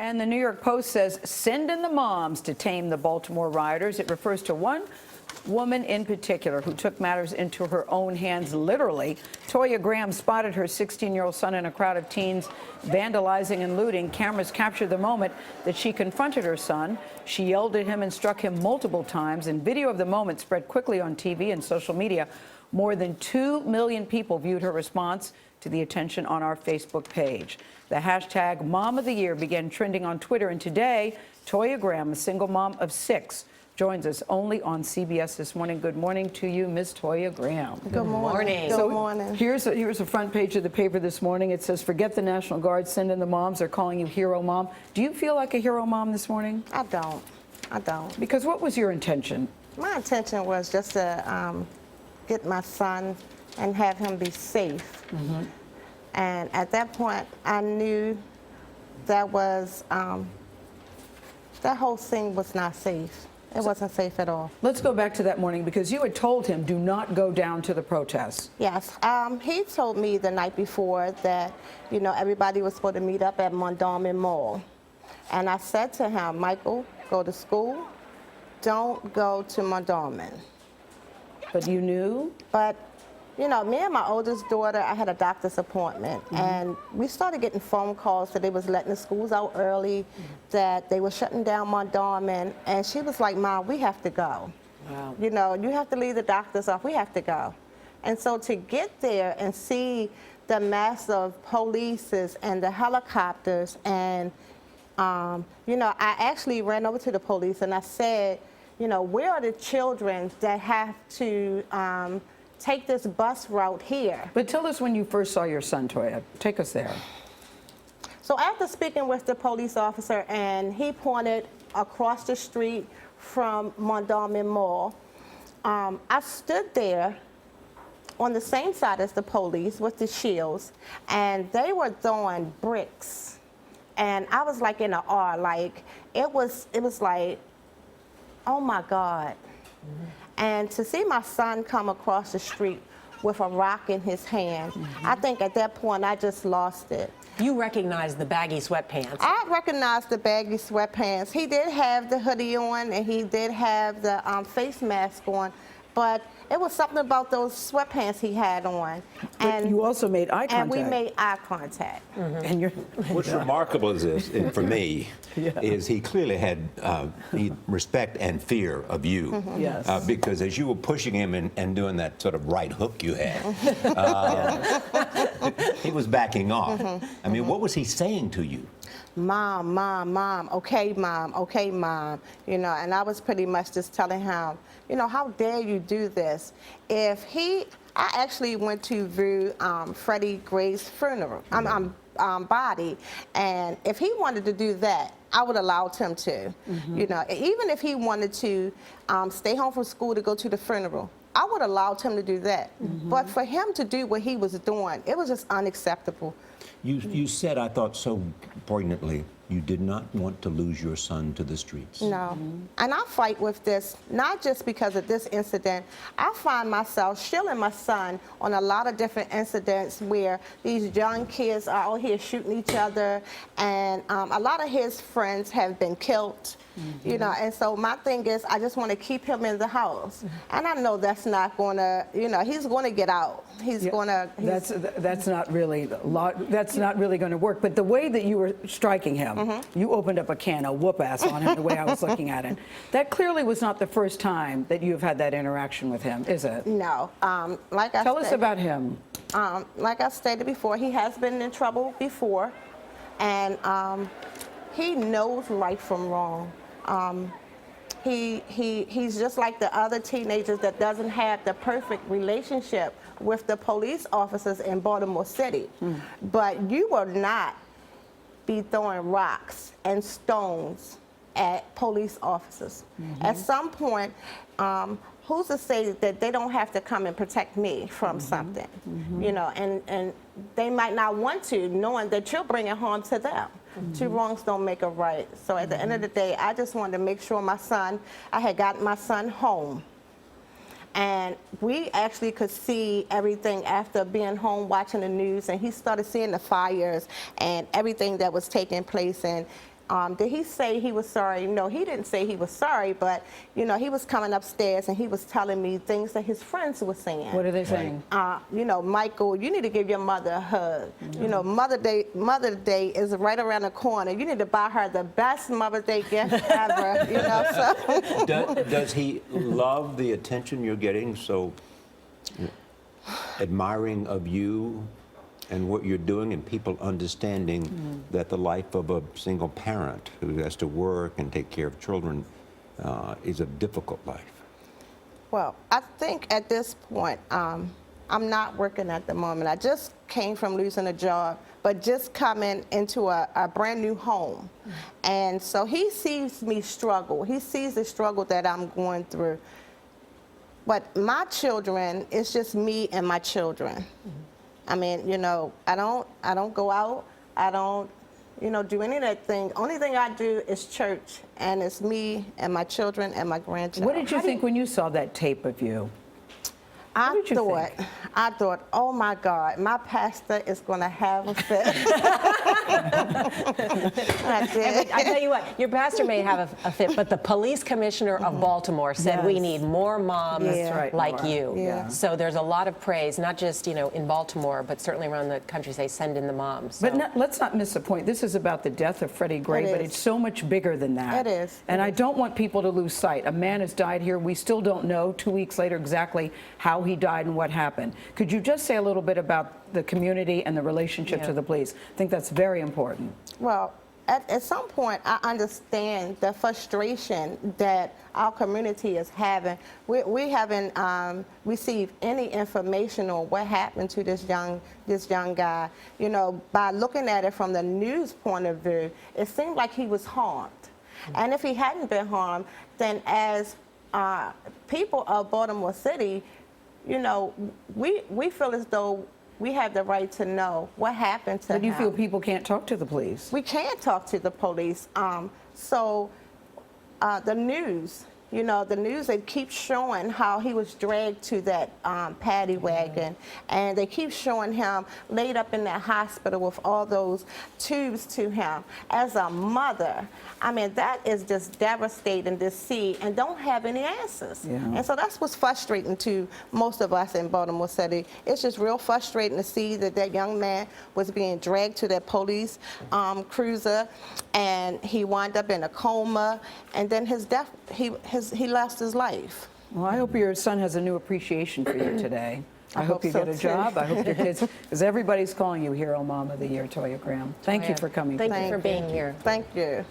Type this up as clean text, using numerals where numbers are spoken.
And the New York Post says, send in the moms to tame the Baltimore rioters. It refers to one woman in particular who took matters into her own hands, literally. Toya Graham spotted her 16-year-old son in a crowd of teens vandalizing and looting. Cameras captured the moment that she confronted her son. She yelled at him and struck him multiple times, and video of the moment spread quickly on TV and social media. More than 2 million people viewed her response to the attention on our Facebook page. The hashtag Mom of the Year began trending on Twitter, and today, Toya Graham, a single mom of 6, joins us only on CBS This Morning. Good morning to you, Ms. Toya Graham. Good morning. Good morning. Here's the front page of the paper this morning. It says, forget the National Guard, send in the moms. They're calling you hero mom. Do you feel like a hero mom this morning? I don't. I don't. Because what was your intention? My intention was just to get my son and have him be safe. Mm-hmm. And at that point, I knew that was, that whole thing was not safe. It wasn't safe at all. Let's go back to that morning, because you had told him, do not go down to the protests. Yes. He told me the night before that, you know, everybody was supposed to meet up at Mondawmin Mall. And I said to him, Michael, go to school. Don't go to Mondawmin. But you knew? But, you know, me and my oldest daughter, I had a doctor's appointment, and we started getting phone calls that they was letting the schools out early, that they were shutting down Mondawmin, and she was like, Mom, we have to go. Wow. You know, you have to leave the doctors off, we have to go. And so to get there and see the mass of polices and the helicopters, and, you know, I actually ran over to the police and I said, you know, where are the children that have to take this bus route here? But tell us when you first saw your son, Toya. Take us there. So after speaking with the police officer, and he pointed across the street from Mondawmin Mall, I stood there on the same side as the police with the shields, and they were throwing bricks. And I was like in an awe, like, it was like, oh my God. And to see my son come across the street with a rock in his hand, I think at that point I just lost it. You recognized the baggy sweatpants. I recognized the baggy sweatpants. He did have the hoodie on, and he did have the face mask on, but it was something about those sweatpants he had on. And you also made eye contact. And we made eye contact. And you're What's remarkable is this, and for me, is he clearly had respect and fear of you. Yes. Because as you were pushing him and doing that sort of right hook you had, he was backing off. I mean, what was he saying to you? Mom, Mom, Mom, okay, Mom, okay, Mom. You know, and I was pretty much just telling him, you know, how dare you do this? I actually went to view Freddie Gray's funeral, body, and if he wanted to do that, I would allow him to. You know, even if he wanted to stay home from school to go to the funeral, I would allow him to do that. But for him to do what he was doing, it was just unacceptable. You said, I thought so poignantly, you did not want to lose your son to the streets. No. And I fight with this, not just because of this incident. I find myself shielding my son on a lot of different incidents where these young kids are out here shooting each other, and a lot of his friends have been killed. You know, and so my thing is, I just want to keep him in the house, and I know that's not going to, you know, he's going to get out. He's going to. That's not really going to work. But the way that you were striking him, you opened up a can of whoop ass on him. The way I was looking at it, that clearly was not the first time that you've had that interaction with him, is it? No. Tell us about him. Like I stated before, he has been in trouble before, and he knows right from wrong. He's just like the other teenagers that doesn't have the perfect relationship with the police officers in Baltimore City. But you will not be throwing rocks and stones at police officers. At some point, who's to say that they don't have to come and protect me from something? You know, and they might not want to, knowing that you're bringing harm to them. Two wrongs don't make a right. So at the end of the day, I just wanted to make sure I had gotten my son home. And we actually could see everything after being home watching the news, and he started seeing the fires and everything that was taking place. And Did he say he was sorry? No, he didn't say he was sorry, but, you know, he was coming upstairs and he was telling me things that his friends were saying. What are they saying? You know, Michael, you need to give your mother a hug. You know, Mother's Day is right around the corner. You need to buy her the best Mother's Day gift ever, you know, so. Does he love the attention you're getting, so admiring of you and what you're doing, and people understanding that the life of a single parent who has to work and take care of children is a difficult life? Well, I think at this point, I'm not working at the moment. I just came from losing a job, but just coming into a brand new home. And so he sees me struggle. He sees the struggle that I'm going through. But my children, it's just me and my children. I mean, you know, I don't go out. I don't, you know, do any of that thing. Only thing I do is church, and it's me and my children and my grandchildren. What did you think when you saw that tape of you? What did you think? I thought, oh my God, my pastor is going to have a fit. I did. I tell you what, your pastor may have a fit, but the police commissioner of Baltimore said we need more moms like you. Yeah. So there's a lot of praise, not just, you know, in Baltimore, but certainly around the country. Say, send in the moms. So. But let's not miss the point. This is about the death of Freddie Gray, but it's so much bigger than that. It is. And I don't want people to lose sight. A man has died here. We still don't know 2 weeks later exactly how he died and what happened. Could you just say a little bit about the community and the relationship to the police? I think that's very important. Well, at some point, I understand the frustration that our community is having. We haven't received any information on what happened to this young guy. You know, by looking at it from the news point of view, it seemed like he was harmed. And if he hadn't been harmed, then as people of Baltimore City, you know, we feel as though we have the right to know what happened to him. But you feel people can't talk to the police? We can't talk to the police. So the news, you know, the news, they keep showing how he was dragged to that paddy wagon, and they keep showing him laid up in that hospital with all those tubes to him. As a mother, I mean, that is just devastating to see and don't have any answers. Yeah. And so that's what's frustrating to most of us in Baltimore City. It's just real frustrating to see that that young man was being dragged to that police cruiser, and he wound up in a coma, and then his death, he lost his life. Well, I hope your son has a new appreciation for you today. I hope you so, get a too. job. I hope your kids, because everybody's calling you Hero Mom of the Year, Toya Graham. Thank you for coming. Thank you for being here. Thank you.